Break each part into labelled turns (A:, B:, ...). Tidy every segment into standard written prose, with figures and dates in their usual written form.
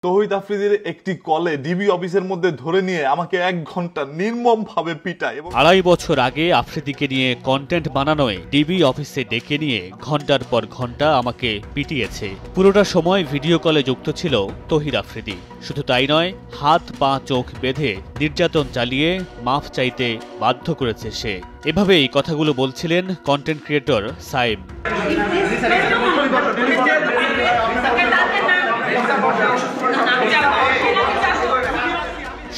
A: তৌহিদ আফ্রিদির একটি কলে ডিবি অফিসের মধ্যে ধরে নিয়ে আমাকে 1 ঘন্টা নির্মমভাবে পিটায়।
B: 2.5 বছর আগে আফ্রিদিকে নিয়ে কন্টেন্ট বানানোয় ডিবি অফিসে ডেকে নিয়ে ঘন্টার পর ঘন্টা আমাকে পিটিয়েছে। পুরোটা সময় ভিডিও কলে যুক্ত ছিল তৌহিদ আফ্রিদি। শুধু তাই নয়, হাত পা চোখ বেঁধে নির্যাতন চালিয়ে মাফ চাইতে বাধ্য করেছে সে। এভাবেই কথাগুলো বলছিলেন কন্টেন্ট ক্রিয়েটর সাইম।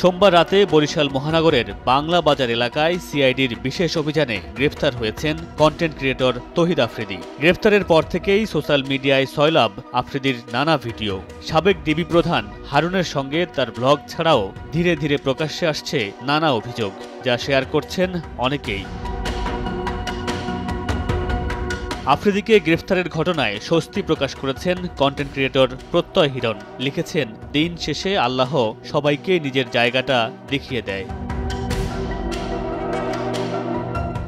B: সোমবার রাতে বরিশাল মহানগরের বাংলা বাজার এলাকায় সিআইডির বিশেষ অভিযানে গ্রেফতার হয়েছেন কন্টেন্ট ক্রিয়েটর তৌহিদ আফ্রিদি। গ্রেফতারের পর থেকেই সোশ্যাল মিডিয়ায় সয়লাব আফ্রিদির নানা ভিডিও। সাবেক ডিবি প্রধান হারুনের সঙ্গে তার ব্লগ ছাড়াও ধীরে ধীরে প্রকাশ্যে আসছে নানা অভিযোগ, যা শেয়ার করছেন অনেকেই। আফ্রিদিকে গ্রেফতারের ঘটনায় স্বস্তি প্রকাশ করেছেন কন্টেন্ট ক্রিয়েটর প্রত্যয় হিরণ। লিখেছেন, দিন শেষে আল্লাহ সবাইকে নিজের জায়গাটা দেখিয়ে দেয়।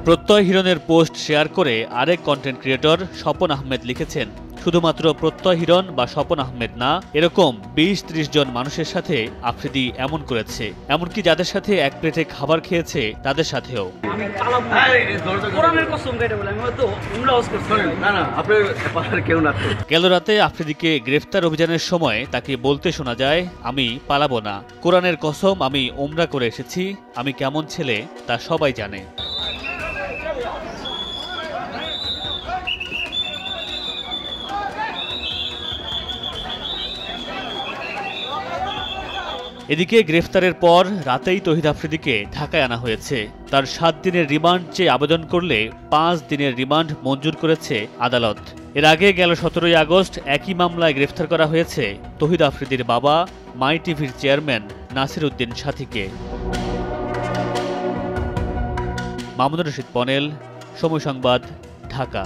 B: প্রত্যয় হিরণের পোস্ট শেয়ার করে আরেক কন্টেন্ট ক্রিয়েটর স্বপন আহমেদ লিখেছেন, শুধুমাত্র প্রত্যয় হিরণ বা স্বপন আহমেদ না, এরকম 20-30 জন মানুষের সাথে আফ্রিদি এমন করেছে, এমনকি যাদের সাথে এক প্লেটে খাবার খেয়েছে তাদের সাথেও। গেল রাতে আফ্রিদিকে গ্রেফতার অভিযানের সময় তাকে বলতে শোনা যায়, আমি পালাবো না, কোরআনের কসম আমি উমরা করে এসেছি, আমি কেমন ছেলে তা সবাই জানে। এদিকে গ্রেফতারের পর রাতেই তৌহিদ আফ্রিদিকে ঢাকায় আনা হয়েছে। তার 7 দিনের রিমান্ড চেয়ে আবেদন করলে 5 দিনের রিমান্ড মঞ্জুর করেছে আদালত। এর আগে গেল 17 আগস্ট একই মামলায় গ্রেফতার করা হয়েছে তৌহিদ আফ্রিদির বাবা মাই টিভির চেয়ারম্যান নাসির উদ্দিন সাথীকে। মামুনুর রশিদ পনেল, সময় সংবাদ, ঢাকা।